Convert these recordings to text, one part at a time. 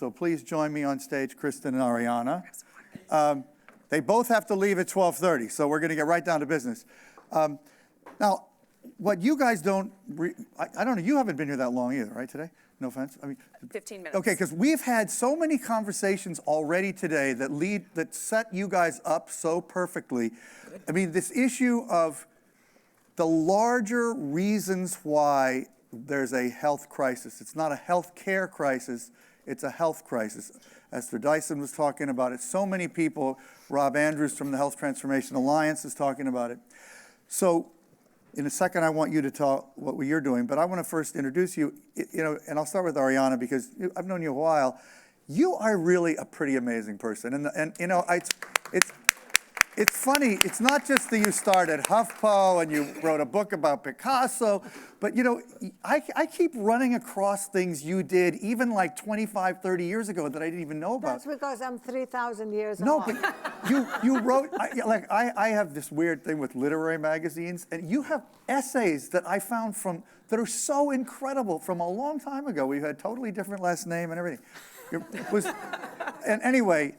So please join me on stage, Kristen and Ariana. They both have to leave at 12:30, so we're going to get right down to business. Now, what you guys don't, I don't know, you haven't been here that long either, right, today? No offense. I mean, 15 minutes. Okay, because we've had so many conversations already today that set you guys up so perfectly. I mean, this issue of the larger reasons why there's a health crisis. It's not a health care crisis, it's a health crisis. Esther Dyson was talking about it. So many people, Rob Andrews from the Health Transformation Alliance is talking about it. So in a second, I want you to talk what you're doing, but I want to first introduce you, and I'll start with Ariana because I've known you a while. You are really a pretty amazing person, and it's funny. It's not just that you started HuffPo and you wrote a book about Picasso, but I keep running across things you did even like 25, 30 years ago that I didn't even know about. That's because I'm 3,000 years old. No, but you wrote, I have this weird thing with literary magazines, and you have essays that I found that are so incredible from a long time ago. We had totally different last name and everything. And anyway,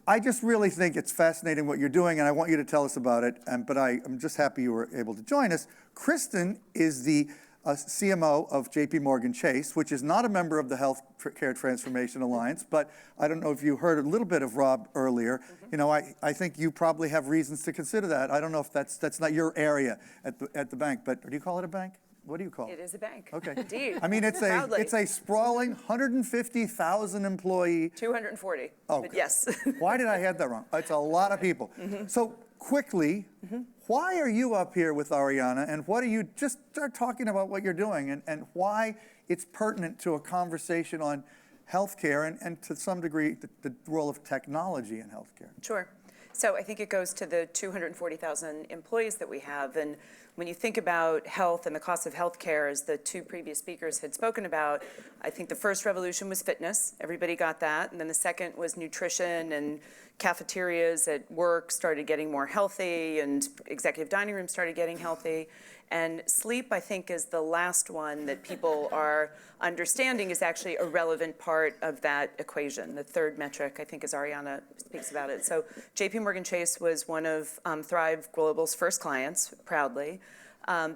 I just really think it's fascinating what you're doing, and I want you to tell us about it. But I'm just happy you were able to join us. Kristen is the CMO of JP Chase, which is not a member of the Health Care Transformation Alliance. But I don't know if you heard a little bit of Rob earlier. I think you probably have reasons to consider that. I don't know if that's not your area at the bank, but do you call it a bank? What do you call it? It is a bank. Okay. Indeed. I mean, it's a sprawling 150,000 employee. 240. Oh, but yes. Why did I have that wrong? It's a lot of people. So quickly, why are you up here with Ariana, and what are you, just start talking about what you're doing and why it's pertinent to a conversation on healthcare and to some degree the role of technology in healthcare? Sure. So I think it goes to the 240,000 employees that we have. And when you think about health and the cost of health care, as the two previous speakers had spoken about, I think the first revolution was fitness. Everybody got that. And then the second was nutrition, and cafeterias at work started getting more healthy, and executive dining rooms started getting healthy. And sleep, I think, is the last one that people are understanding is actually a relevant part of that equation. The third metric, I think, as Ariana speaks about it. So JP Chase was one of Thrive Global's first clients, proudly,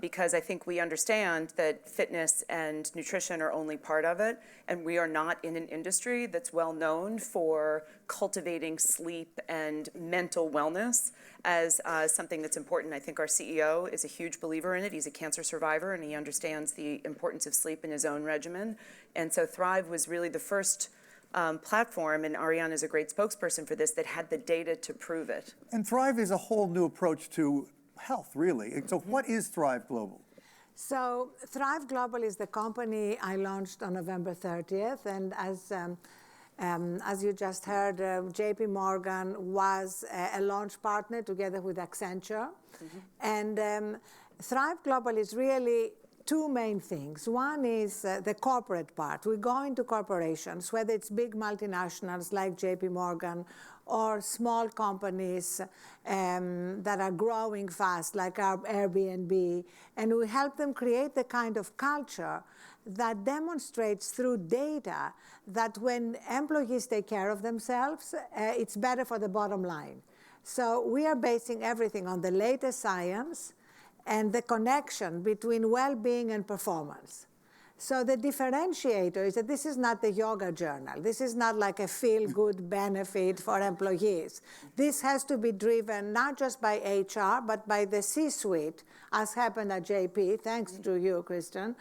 because I think we understand that fitness and nutrition are only part of it, and we are not in an industry that's well known for cultivating sleep and mental wellness as something that's important. I think our CEO is a huge believer in it. He's a cancer survivor, and he understands the importance of sleep in his own regimen. And so Thrive was really the first platform, and Ariana is a great spokesperson for this, that had the data to prove it. And Thrive is a whole new approach to health, really. So what is Thrive Global? So Thrive Global is the company I launched on November 30th, and as you just heard, JP Morgan was a launch partner together with Accenture. And Thrive Global is really two main things. One is the corporate part. We go into corporations, whether it's big multinationals like JP Morgan or small companies that are growing fast, like our Airbnb, and we help them create the kind of culture that demonstrates through data that when employees take care of themselves, it's better for the bottom line. So we are basing everything on the latest science and the connection between well-being and performance. So the differentiator is that this is not the yoga journal. This is not like a feel-good benefit for employees. This has to be driven not just by HR, but by the C-suite, as happened at JP, thanks to you, Kristen,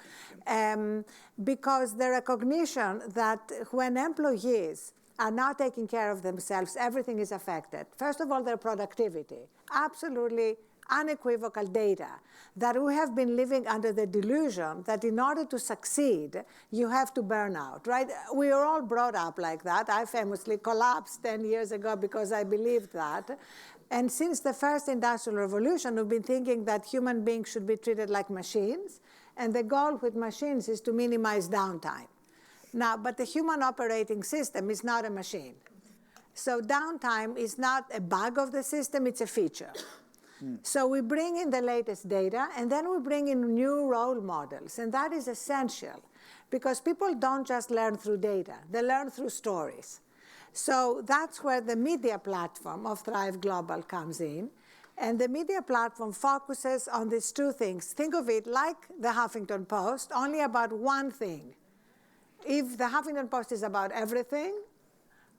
because the recognition that when employees are not taking care of themselves, everything is affected. First of all, their productivity, absolutely unequivocal data that we have been living under the delusion that in order to succeed, you have to burn out, right? We are all brought up like that. I famously collapsed 10 years ago because I believed that. And since the first industrial revolution, we've been thinking that human beings should be treated like machines. And the goal with machines is to minimize downtime. Now, but the human operating system is not a machine. So downtime is not a bug of the system, it's a feature. So we bring in the latest data, and then we bring in new role models, and that is essential because people don't just learn through data, they learn through stories. So that's where the media platform of Thrive Global comes in. And the media platform focuses on these two things. Think of it like the Huffington Post, only about one thing. If the Huffington Post is about everything,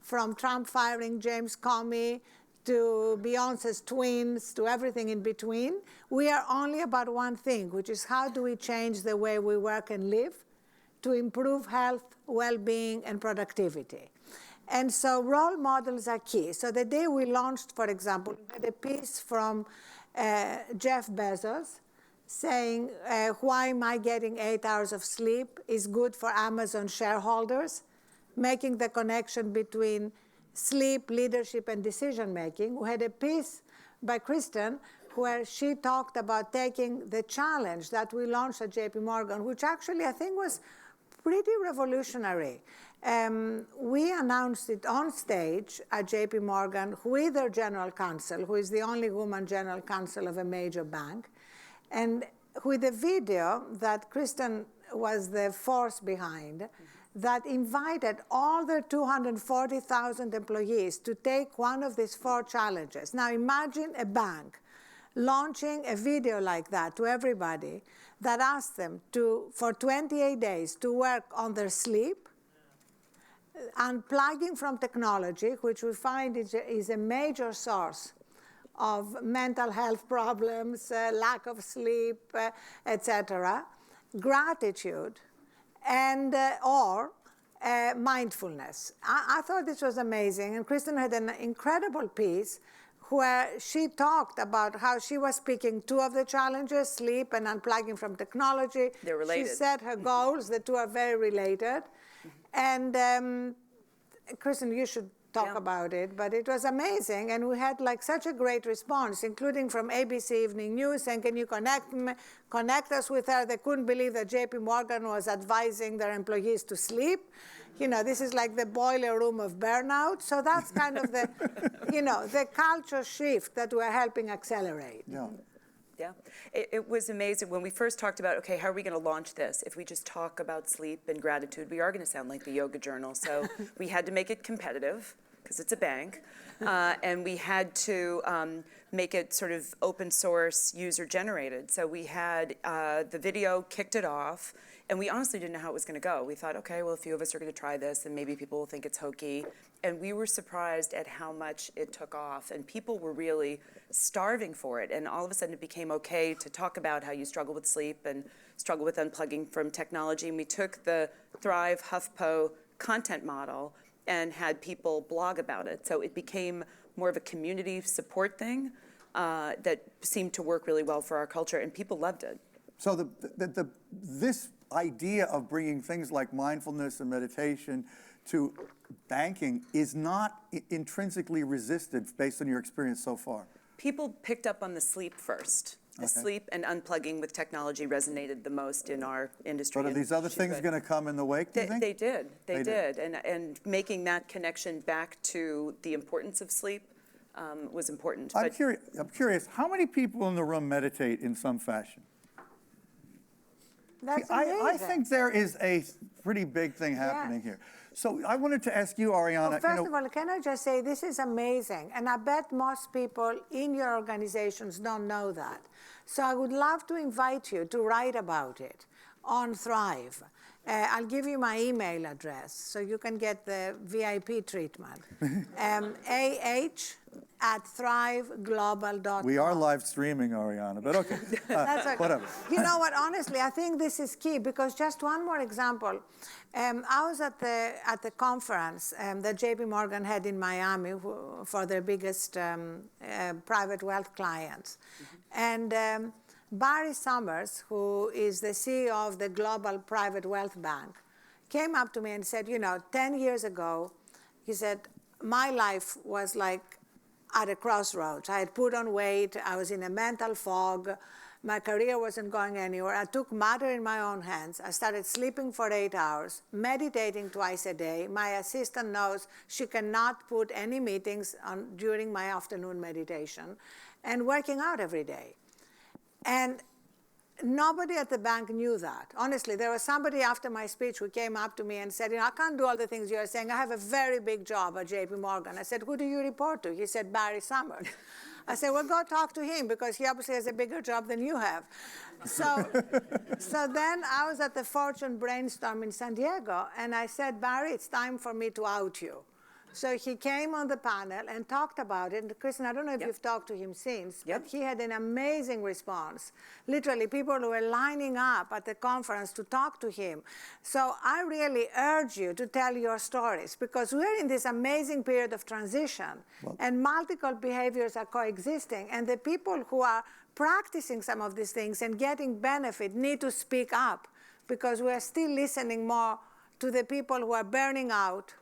from Trump firing James Comey to Beyonce's twins to everything in between, we are only about one thing, which is how do we change the way we work and live to improve health, well-being, and productivity. And so role models are key. So the day we launched, for example, we had a piece from Jeff Bezos saying, why am I getting 8 hours of sleep is good for Amazon shareholders, making the connection between sleep, leadership, and decision-making. We had a piece by Kristen where she talked about taking the challenge that we launched at JP Morgan, which actually I think was pretty revolutionary. We announced it on stage at JP Morgan with their general counsel, who is the only woman general counsel of a major bank, and with a video that Kristen was the force behind, that invited all their 240,000 employees to take one of these 4 challenges. Now imagine a bank launching a video like that to everybody that asked them to, for 28 days, to work on their sleep, unplugging from technology, which we find is a major source of mental health problems, lack of sleep, etc., gratitude, and or mindfulness. I thought this was amazing, and Kristen had an incredible piece where she talked about how she was picking 2 of the challenges, sleep and unplugging from technology. They're related. She set her goals. The 2 are very related. And Kristen, you should talk about it, but it was amazing, and we had like such a great response, including from ABC Evening News saying, can you connect us with her? They couldn't believe that JP Morgan was advising their employees to sleep. You know, this is like the boiler room of burnout. So that's kind of the, you know, the culture shift that we're helping accelerate. Yeah. Yeah, it was amazing. When we first talked about, okay, how are we going to launch this? If we just talk about sleep and gratitude, we are going to sound like the yoga journal. So we had to make it competitive because it's a bank. And we had to make it sort of open source, user generated. So we had the video, kicked it off, and we honestly didn't know how it was going to go. We thought, okay, well, a few of us are going to try this, and maybe people will think it's hokey. And we were surprised at how much it took off, and people were really starving for it. And all of a sudden, it became okay to talk about how you struggle with sleep and struggle with unplugging from technology. And we took the Thrive HuffPo content model and had people blog about it. So it became more of a community support thing that seemed to work really well for our culture, and people loved it. So this idea of bringing things like mindfulness and meditation to banking is not intrinsically resisted based on your experience so far? People picked up on the sleep first. The sleep and unplugging with technology resonated the most in our industry. But are these other things going to come in the wake, do you think? They did. They did. And making that connection back to the importance of sleep was important. I'm curious, how many people in the room meditate in some fashion? That's I think there is a pretty big thing happening here. So I wanted to ask you, Ariana. Well, first of all, can I just say this is amazing, and I bet most people in your organizations don't know that. So I would love to invite you to write about it on Thrive. I'll give you my email address so you can get the VIP treatment. ah@thriveglobal.com. We are live streaming, Ariana, but okay. That's okay. Whatever. You know what? Honestly, I think this is key because just one more example. I was at the conference that JP Morgan had in Miami for their biggest private wealth clients. And Barry Summers, who is the CEO of the Global Private Wealth Bank, came up to me and said, you know, 10 years ago, he said, my life was like at a crossroads. I had put on weight. I was in a mental fog. My career wasn't going anywhere. I took matter in my own hands. I started sleeping for 8 hours, meditating twice a day. My assistant knows she cannot put any meetings on during my afternoon meditation, and working out every day. And nobody at the bank knew that. Honestly, there was somebody after my speech who came up to me and said, I can't do all the things you're saying. I have a very big job at JP Morgan. I said, who do you report to? He said, Barry Summers. I said, well, go talk to him because he obviously has a bigger job than you have. So then I was at the Fortune brainstorm in San Diego, and I said, Barry, it's time for me to out you. So he came on the panel and talked about it. And Kristen, I don't know if you've talked to him since, but he had an amazing response. Literally, people were lining up at the conference to talk to him. So I really urge you to tell your stories, because we're in this amazing period of transition, and multiple behaviors are coexisting. And the people who are practicing some of these things and getting benefit need to speak up, because we're still listening more to the people who are burning out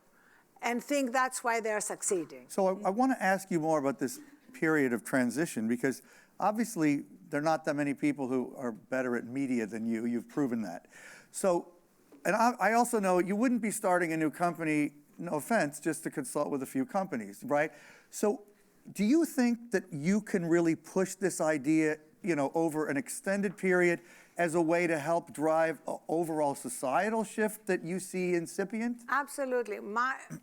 and think that's why they're succeeding. So I want to ask you more about this period of transition, because obviously there are not that many people who are better at media than you. You've proven that. So, and I also know you wouldn't be starting a new company, no offense, just to consult with a few companies, right? So do you think that you can really push this idea, over an extended period as a way to help drive an overall societal shift that you see incipient? Absolutely.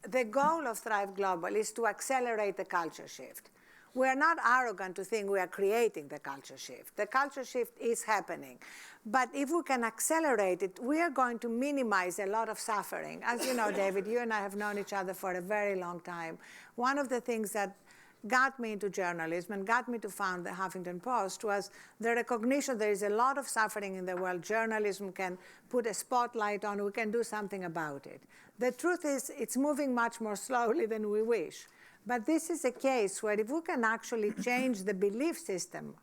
The goal of Thrive Global is to accelerate the culture shift. We're not arrogant to think we are creating the culture shift. The culture shift is happening. But if we can accelerate it, we are going to minimize a lot of suffering. As you know, David, you and I have known each other for a very long time. One of the things that got me into journalism and got me to found the Huffington Post was the recognition there is a lot of suffering in the world. Journalism can put a spotlight on, we can do something about it. The truth is, it's moving much more slowly than we wish. But this is a case where if we can actually change the belief system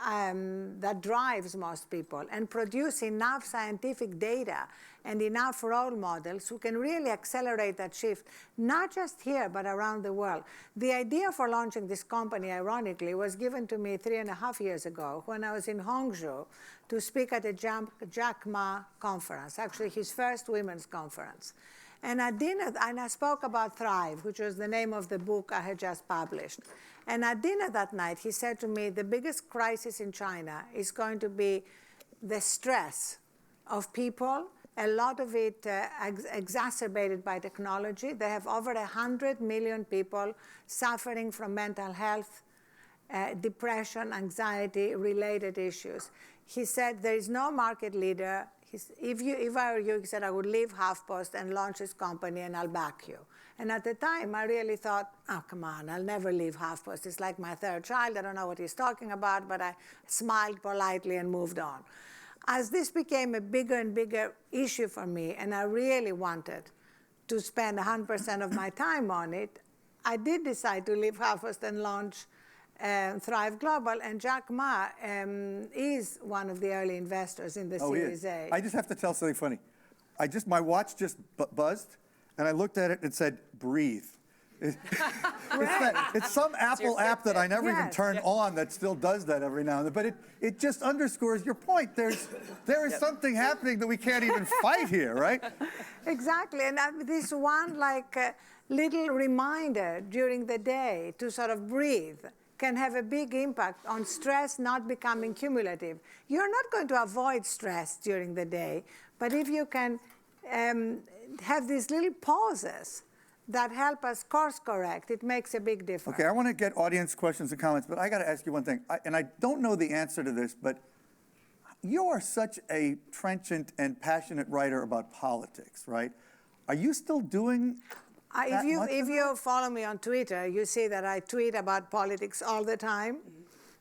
that drives most people and produce enough scientific data and enough role models who can really accelerate that shift, not just here, but around the world. The idea for launching this company, ironically, was given to me 3.5 years ago when I was in Hangzhou to speak at a Jack Ma conference, actually his first women's conference. And at dinner, and I spoke about Thrive, which was the name of the book I had just published. And at dinner that night, he said to me, the biggest crisis in China is going to be the stress of people, a lot of it exacerbated by technology. They have over 100 million people suffering from mental health, depression, anxiety-related issues. He said there is no market leader. If I were you, he said, I would leave HuffPost and launch this company and I'll back you. And at the time, I really thought, oh, come on, I'll never leave HuffPost. It's like my third child. I don't know what he's talking about, but I smiled politely and moved on. As this became a bigger and bigger issue for me, and I really wanted to spend 100% of my time on it, I did decide to leave HuffPost and launch Thrive Global, and Jack Ma is one of the early investors in the Series A. I just have to tell something funny. My watch just buzzed, and I looked at it and it said, breathe. It's some Apple app that I never even turn on that still does that every now and then. But it just underscores your point. There is something happening that we can't even fight here, right? Exactly. And this one little reminder during the day to sort of breathe can have a big impact on stress not becoming cumulative. You're not going to avoid stress during the day, but if you can have these little pauses that help us course correct, it makes a big difference. Okay, I want to get audience questions and comments, but I got to ask you one thing. And I don't know the answer to this, but you are such a trenchant and passionate writer about politics, right? Are you still doing If you follow me on Twitter, you see that I tweet about politics all the time.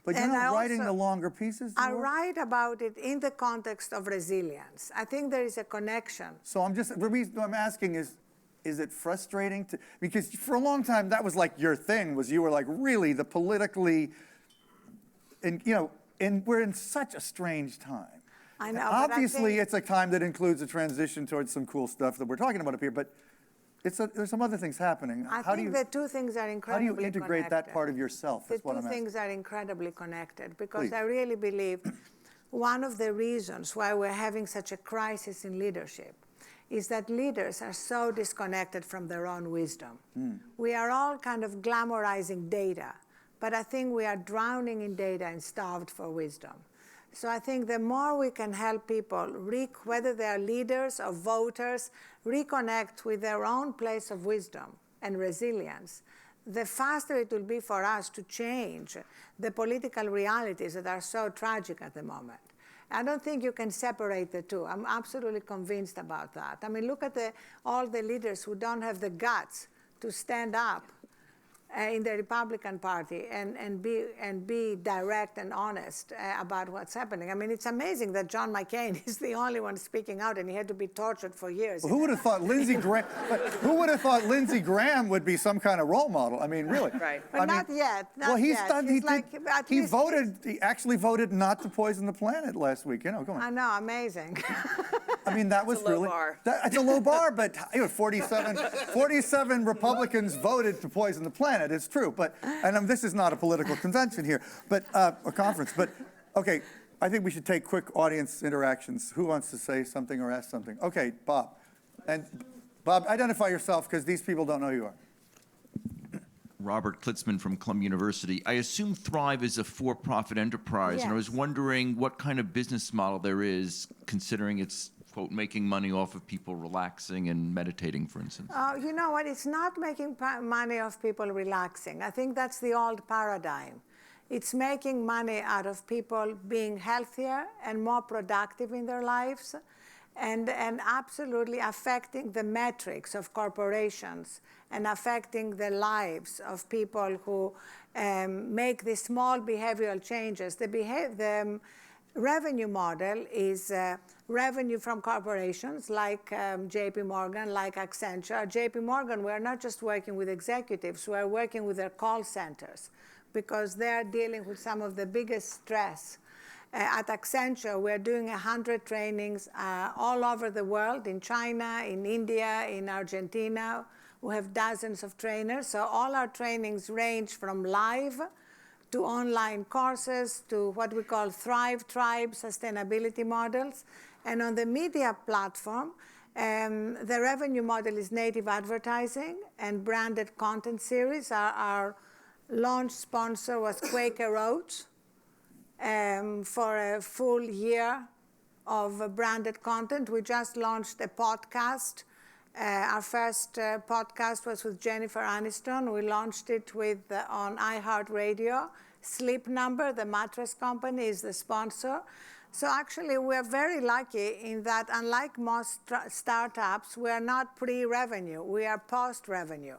But you're not writing the longer pieces? I write about it in the context of resilience. I think there is a connection. So the reason I'm asking is it frustrating because for a long time that was like your thing, was you were like really the politically, and we're in such a strange time. I know. Obviously, it's a time that includes a transition towards some cool stuff that we're talking about up here, but there's some other things happening. I think the two things are incredibly connected. How do you integrate that part of yourself? The two things are incredibly connected because I really believe one of the reasons why we're having such a crisis in leadership is that leaders are so disconnected from their own wisdom. We are all kind of glamorizing data, but I think we are drowning in data and starved for wisdom. So I think the more we can help people, whether they are leaders or voters, reconnect with their own place of wisdom and resilience, the faster it will be for us to change the political realities that are so tragic at the moment. I don't think you can separate the two. I'm absolutely convinced about that. I mean, look at all the leaders who don't have the guts to stand up in the Republican Party and be direct and honest about what's happening. I mean, it's amazing that John McCain is the only one speaking out, and he had to be tortured for years. Well, who would have thought Lindsey Graham would be some kind of role model? I mean, really. Right. But not yet. He actually voted not to poison the planet last week. You know, come on. I know, amazing. I mean, that was It's a low really bar. It's a low bar, but 47 Republicans voted to poison the planet. It's true, but this is not a political convention here, but a conference. But okay, I think we should take quick audience interactions. Who wants to say something or ask something? Okay, Bob, and Bob, identify yourself because these people don't know who you are. Robert Klitzman from Columbia University. I assume Thrive is a for-profit enterprise, Yes. and I was wondering what kind of business model there is, considering it's, quote, making money off of people relaxing and meditating, for instance. You know what? It's not making money off people relaxing. I think that's the old paradigm. It's making money out of people being healthier and more productive in their lives, and absolutely affecting the metrics of corporations and affecting the lives of people who make these small behavioral changes. The revenue model is revenue from corporations like JP Morgan, like Accenture. JP Morgan, we're not just working with executives, we're working with their call centers because they're dealing with some of the biggest stress. At Accenture, we're doing 100 trainings all over the world, in China, in India, in Argentina. We have dozens of trainers. So all our trainings range from live to online courses to what we call Thrive Tribe sustainability models. And on the media platform, the revenue model is native advertising and branded content series. Our launch sponsor was Quaker Oats. For a full year of branded content. We just launched a podcast. Our first podcast was with Jennifer Aniston. We launched it on iHeartRadio. Sleep Number, the mattress company, is the sponsor. So actually, we're very lucky in that, unlike most startups, we are not pre-revenue. We are post-revenue.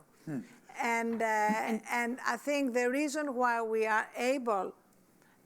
And I think the reason why we are able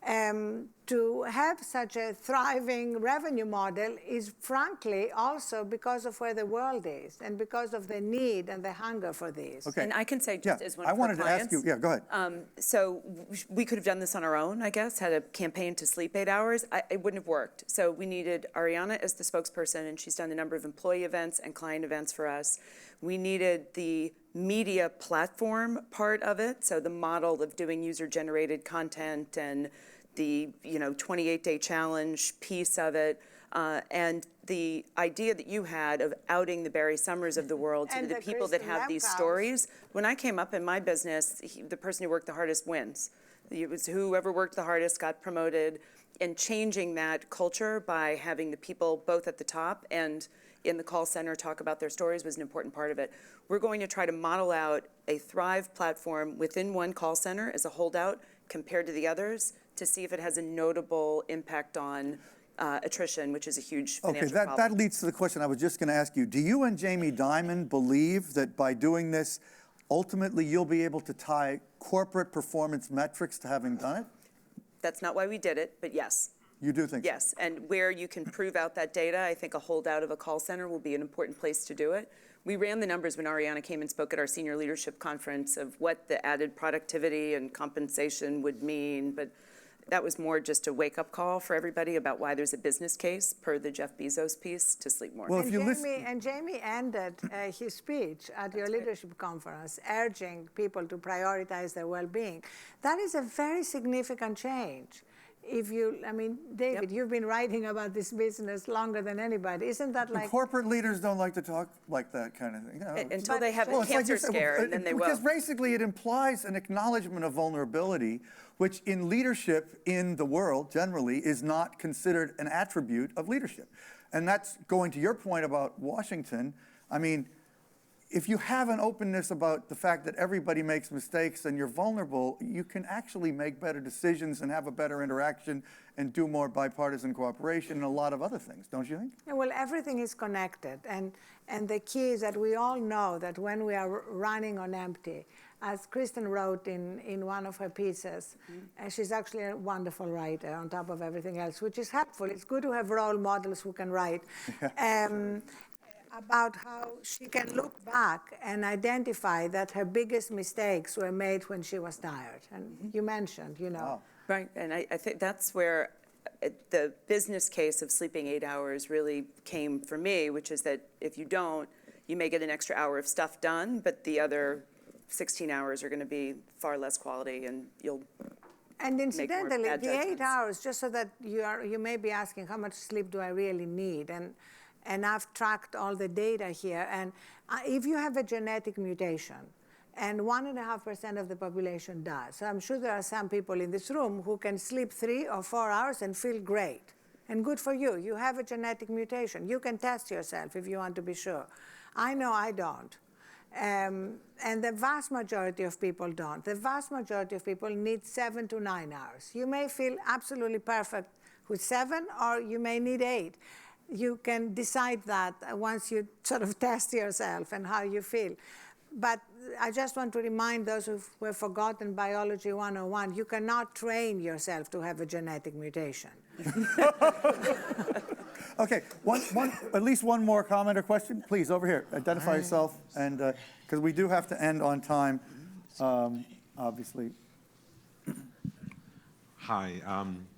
to have such a thriving revenue model is frankly also because of where the world is and because of the need and the hunger for these. Okay. And I can say just as one of I our wanted clients, to ask you, go ahead. So we could have done this on our own, I guess, had a campaign to sleep 8 hours. It wouldn't have worked. So we needed Ariana as the spokesperson, and she's done a number of employee events and client events for us. We needed the media platform part of it, so the model of doing user-generated content and the 28-day challenge piece of it, and the idea that you had of outing the Barry Summers of the world to the people that have these stories. When I came up in my business, the person who worked the hardest wins. It was whoever worked the hardest got promoted, and changing that culture by having the people both at the top and in the call center talk about their stories was an important part of it. We're going to try to model out a Thrive platform within one call center as a holdout compared to the others, to see if it has a notable impact on attrition, which is a huge financial problem. That leads to the question I was just going to ask you. Do you and Jamie Dimon believe that by doing this, ultimately you'll be able to tie corporate performance metrics to having done it? That's not why we did it, but yes. You do think so? Yes, and where you can prove out that data, I think a holdout of a call center will be an important place to do it. We ran the numbers when Ariana came and spoke at our senior leadership conference of what the added productivity and compensation would mean, but that was more just a wake-up call for everybody about why there's a business case per the Jeff Bezos piece to sleep more. Well, And Jamie ended his speech at your leadership conference, urging people to prioritize their well-being. That is a very significant change David, you've been writing about this business longer than anybody. Isn't that like... Corporate leaders don't like to talk like that kind of thing. Until they have Well, a it's like cancer you said, scare, and then they will. Because basically it implies an acknowledgement of vulnerability, which in leadership in the world generally is not considered an attribute of leadership. And that's going to your point about Washington. I mean, if you have an openness about the fact that everybody makes mistakes and you're vulnerable, you can actually make better decisions and have a better interaction and do more bipartisan cooperation and a lot of other things, don't you think? Yeah, well, everything is connected. And the key is that we all know that when we are running on empty, as Kristen wrote in one of her pieces, and she's actually a wonderful writer on top of everything else, which is helpful. It's good to have role models who can write. About how she can look back and identify that her biggest mistakes were made when she was tired. And you mentioned, Wow. Right, and I think that's where the business case of sleeping 8 hours really came for me, which is that if you don't, you may get an extra hour of stuff done, but the other 16 hours are going to be far less quality, and you'll And incidentally, bad the 8 judgments. hours, just so that you may be asking, how much sleep do I really need? And I've tracked all the data here. And if you have a genetic mutation, and 1.5% of the population does, so I'm sure there are some people in this room who can sleep 3 or 4 hours and feel great. And good for you. You have a genetic mutation. You can test yourself if you want to be sure. I know I don't. And the vast majority of people don't. The vast majority of people need 7 to 9 hours. You may feel absolutely perfect with 7, or you may need 8. You can decide that once you sort of test yourself and how you feel. But I just want to remind those who have forgotten Biology 101, you cannot train yourself to have a genetic mutation. Okay, at least one more comment or question. Please, over here, identify yourself, and because we do have to end on time, obviously. Hi,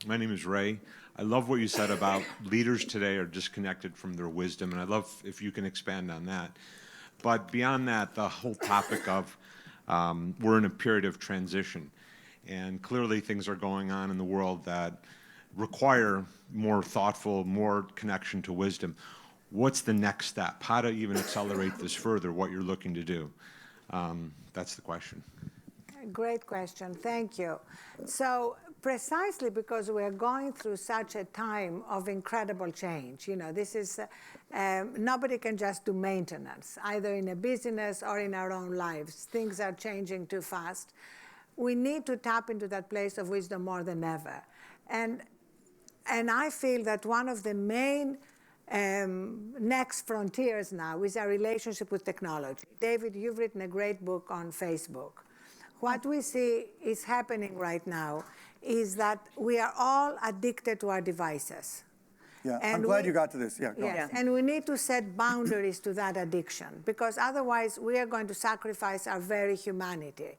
my name is Ray. I love what you said about leaders today are disconnected from their wisdom, and I'd love if you can expand on that. But beyond that, the whole topic of we're in a period of transition, and clearly things are going on in the world that require more thoughtful, more connection to wisdom. What's the next step? How to even accelerate this further, what you're looking to do? That's the question. Great question. Thank you. So precisely because we're going through such a time of incredible change, this is, nobody can just do maintenance, either in a business or in our own lives. Things are changing too fast. We need to tap into that place of wisdom more than ever. And I feel that one of the main next frontiers now is our relationship with technology. David, you've written a great book on Facebook. What we see is happening right now is that we are all addicted to our devices. Yeah, I'm glad you got to this. Yeah, go on. Yes, and we need to set boundaries to that addiction, because otherwise we are going to sacrifice our very humanity.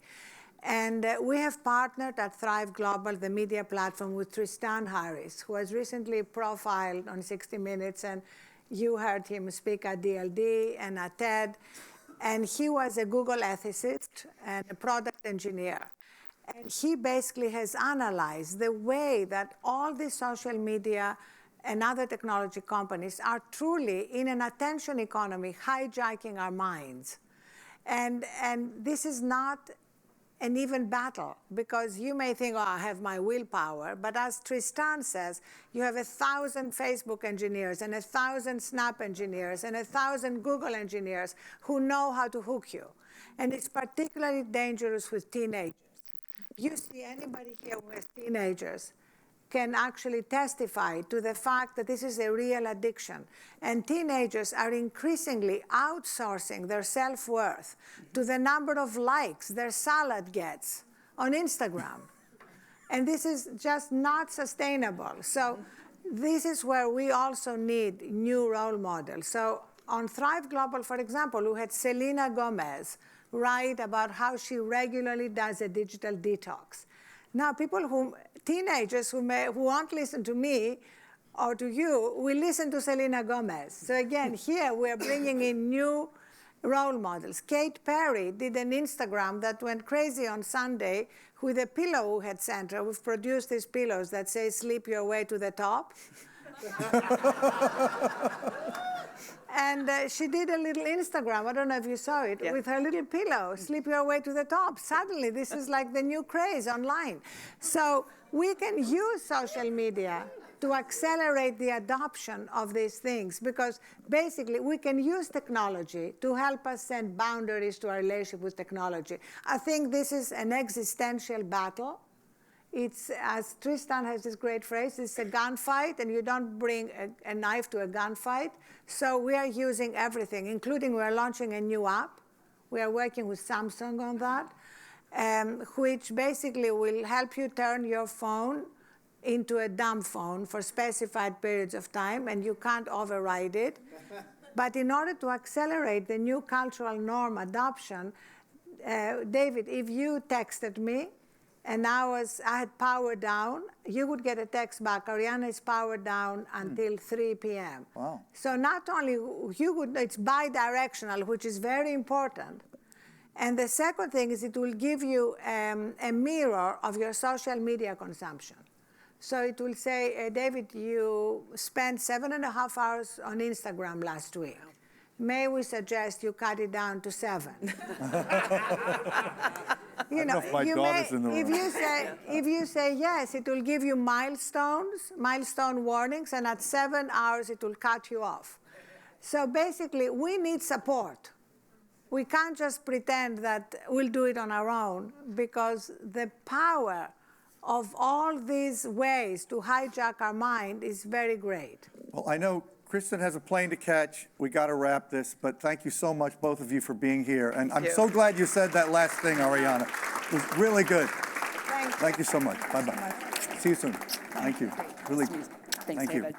And we have partnered at Thrive Global, the media platform, with Tristan Harris, who was recently profiled on 60 Minutes, and you heard him speak at DLD and at TED. And he was a Google ethicist and a product engineer. And he basically has analyzed the way that all the social media and other technology companies are truly, in an attention economy, hijacking our minds. And this is not an even battle, because you may think, oh, I have my willpower, but as Tristan says, you have 1,000 Facebook engineers and 1,000 Snap engineers and 1,000 Google engineers who know how to hook you. And it's particularly dangerous with teenagers. You see anybody here who has teenagers can actually testify to the fact that this is a real addiction. And teenagers are increasingly outsourcing their self-worth to the number of likes their salad gets on Instagram. And this is just not sustainable. So this is where we also need new role models. So on Thrive Global, for example, we had Selena Gomez write about how she regularly does a digital detox. Now, teenagers who won't listen to me or to you, will listen to Selena Gomez. So again, here we're bringing in new role models. Kate Perry did an Instagram that went crazy on Sunday with a pillow we had sent her. We've produced these pillows that say, sleep your way to the top. And she did a little Instagram, I don't know if you saw it, with her little pillow, sleep your way to the top. Suddenly, this is like the new craze online. So we can use social media to accelerate the adoption of these things, because basically we can use technology to help us set boundaries to our relationship with technology. I think this is an existential battle. It's, as Tristan has this great phrase, it's a gunfight, and you don't bring a knife to a gunfight. So we are using everything, including we're launching a new app. We are working with Samsung on that, which basically will help you turn your phone into a dumb phone for specified periods of time, and you can't override it. But in order to accelerate the new cultural norm adoption, David, if you texted me, and I had power down, you would get a text back, Ariana is powered down until 3 p.m. Wow. So not only it's bi-directional, which is very important. And the second thing is it will give you a mirror of your social media consumption. So it will say, David, you spent 7.5 hours on Instagram last week. May we suggest you cut it down to 7? You know, if my daughter's in the room. If you say yes, it will give you milestone warnings, and at 7 hours it will cut you off. So basically, we need support. We can't just pretend that we'll do it on our own, because the power of all these ways to hijack our mind is very great. Well, I know Kristen has a plane to catch. We got to wrap this, but thank you so much, both of you, for being here. And I'm so glad you said that last thing, Ariana. It was really good. Thank you. Thank you so much. Bye-bye. See you soon. Thank you. Really, Thanks, thank you. David.